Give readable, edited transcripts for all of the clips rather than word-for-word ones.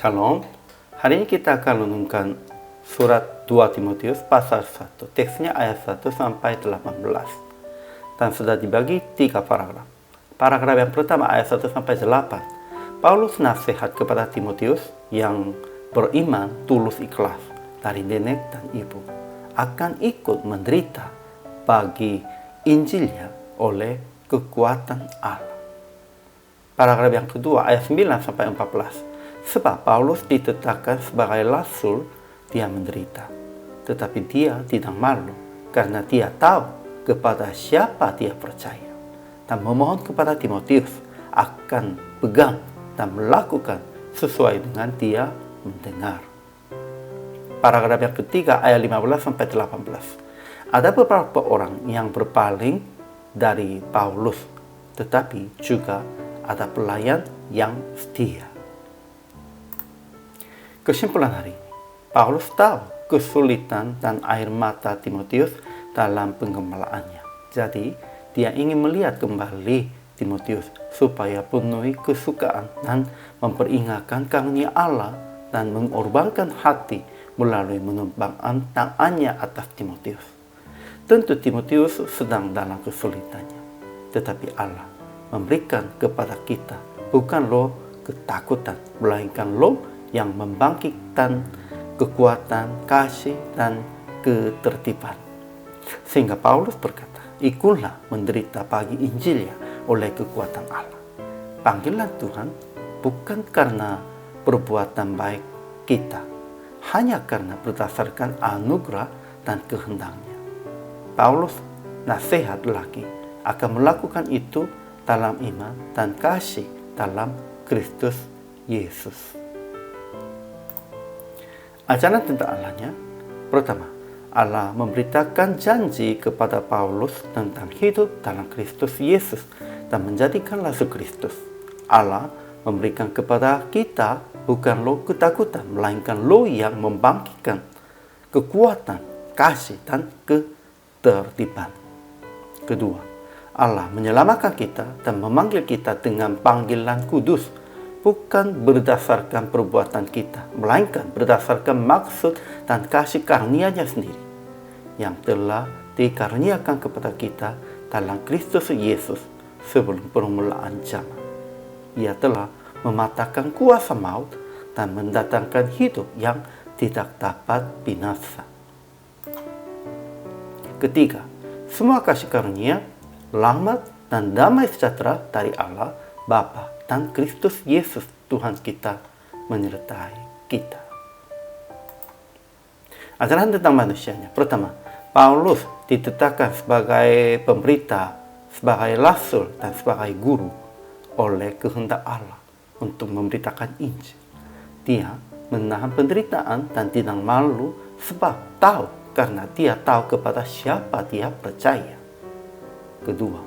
Shalom. Hari ini kita akan renungkan surat 2 Timotius pasal 1. Teksnya ayat 1 sampai 18. Dan sudah dibagi 3 paragraf. Paragraf yang pertama ayat 1 sampai 8. Paulus nasihat kepada Timotius yang beriman tulus ikhlas dari nenek dan ibu akan ikut menderita bagi Injilnya oleh kekuatan Allah. Paragraf yang kedua ayat 9 sampai 14. Sebab Paulus ditetapkan sebagai rasul, dia menderita. Tetapi dia tidak malu karena dia tahu kepada siapa dia percaya. Dan memohon kepada Timotius akan pegang dan melakukan sesuai dengan dia mendengar. Paragraf yang ketiga ayat 15 sampai 18. Ada beberapa orang yang berpaling dari Paulus, tetapi juga ada pelayan yang setia. Kesimpulan hari ini, Paulus tahu kesulitan dan air mata Timotius dalam penggembalaannya. Jadi, dia ingin melihat kembali Timotius supaya penuhi kesukaan dan memperingatkan karunia Allah dan mengorbankan hati melalui menumpangkan tangannya atas Timotius. Tentu Timotius sedang dalam kesulitannya, tetapi Allah memberikan kepada kita bukan ketakutan, melainkan yang membangkitkan kekuatan, kasih, dan ketertiban. Sehingga Paulus berkata, ikutlah menderita bagi Injilnya oleh kekuatan Allah. Panggilan Tuhan bukan karena perbuatan baik kita, hanya karena berdasarkan anugerah dan kehendaknya. Paulus nasihat lagi akan melakukan itu dalam iman dan kasih dalam Kristus Yesus. Ajaran tentang Allahnya. Pertama, Allah memberitakan janji kepada Paulus tentang hidup dalam Kristus Yesus dan menjadikan rasul Kristus. Allah memberikan kepada kita bukan ketakutan, melainkan yang membangkitkan kekuatan, kasih, dan ketertiban. Kedua, Allah menyelamatkan kita dan memanggil kita dengan panggilan kudus, bukan berdasarkan perbuatan kita, melainkan berdasarkan maksud dan kasih karunia-Nya sendiri yang telah dikaruniakan kepada kita dalam Kristus Yesus sebelum permulaan zaman. Ia telah mematahkan kuasa maut dan mendatangkan hidup yang tidak dapat binasa. Ketiga, semua kasih karunia, rahmat, dan damai sejahtera dari Allah Bapa dan Kristus Yesus Tuhan kita menyertai kita. Ajaran tentang manusianya. Pertama, Paulus ditetapkan sebagai pemberita, sebagai rasul, dan sebagai guru oleh kehendak Allah untuk memberitakan Injil. Dia menahan penderitaan dan tidak malu sebab tahu karena dia tahu kepada siapa dia percaya. Kedua,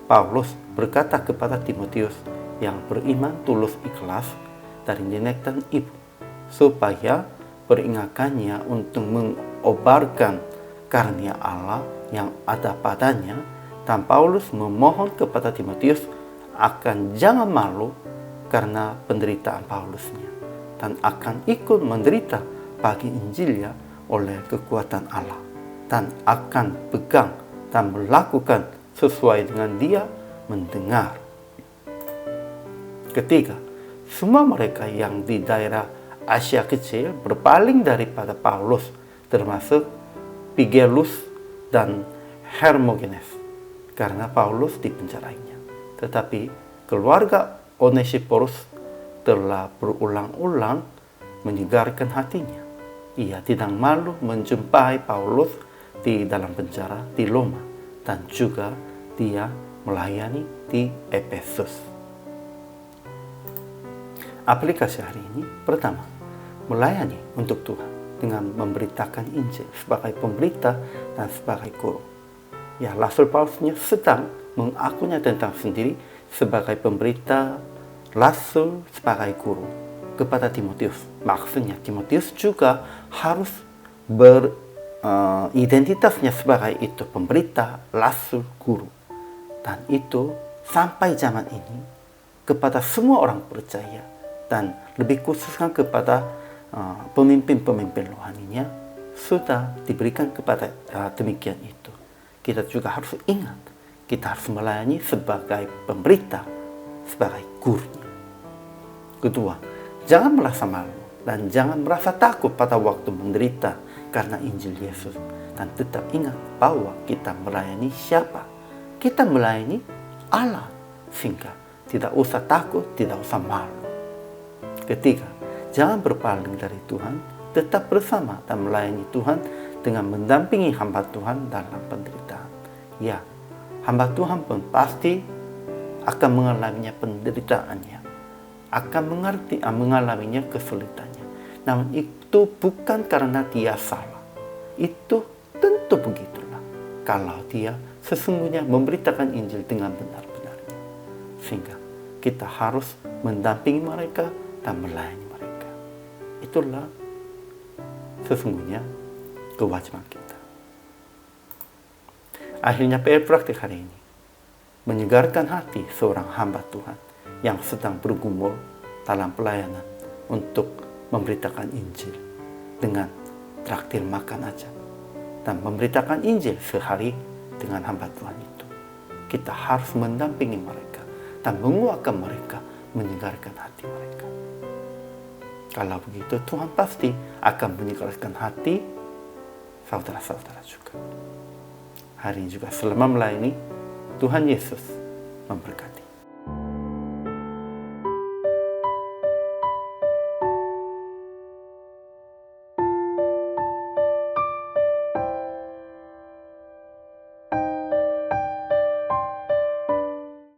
Paulus berkata kepada Timotius yang beriman tulus ikhlas dari nenek dan ibu, supaya peringatannya untuk mengobarkan karunia Allah yang ada padanya, dan Paulus memohon kepada Timotius akan jangan malu karena penderitaan Paulusnya, dan akan ikut menderita bagi Injilnya oleh kekuatan Allah, dan akan pegang dan melakukan sesuai dengan dia mendengar. Ketiga, semua mereka yang di daerah Asia Kecil berpaling daripada Paulus, termasuk Pigelus dan Hermogenes, karena Paulus dipenjarainya. Tetapi keluarga Onesiphorus telah berulang-ulang menyegarkan hatinya. Ia tidak malu menjumpai Paulus di dalam penjara di Roma, dan juga dia melayani di Efesus. Aplikasi hari ini. Pertama, melayani untuk Tuhan dengan memberitakan Injil sebagai pemberita dan sebagai guru. Ya, Rasul Paulusnya sedang mengakunya tentang sendiri sebagai pemberita, rasul, sebagai guru kepada Timotius. Maksudnya Timotius juga harus identitasnya sebagai itu, pemberita, rasul, guru. Dan itu sampai zaman ini kepada semua orang percaya dan lebih khususkan kepada pemimpin-pemimpin rohaninya sudah diberikan kepada demikian itu. Kita juga harus ingat, kita harus melayani sebagai pemberita, sebagai gurunya. Kedua, jangan merasa malu dan jangan merasa takut pada waktu menderita karena Injil Yesus. Dan tetap ingat bahwa kita melayani siapa? Kita melayani Allah, sehingga tidak usah takut, tidak usah malu. Ketiga, jangan berpaling dari Tuhan, tetap bersama dan melayani Tuhan dengan mendampingi hamba Tuhan dalam penderitaan. Ya, hamba Tuhan pun pasti akan mengalaminya penderitaannya, akan mengalaminya kesulitannya. Namun itu bukan karena dia salah. Itu tentu begitulah. Kalau dia sesungguhnya memberitakan Injil dengan benar-benarnya. Sehingga kita harus mendampingi mereka dan melayani mereka. Itulah sesungguhnya kewajiban kita. Akhirnya PR praktik hari ini menyegarkan hati seorang hamba Tuhan yang sedang bergumul dalam pelayanan untuk memberitakan Injil dengan traktir makan aja dan memberitakan Injil sehari dengan hamba Tuhan itu. Kita harus mendampingi mereka dan menguatkan mereka, menyegarkan hati mereka. Kalau begitu Tuhan pasti akan menyegarkan hati saudara-saudara juga. Hari ini juga selama melayani, Tuhan Yesus memberkati.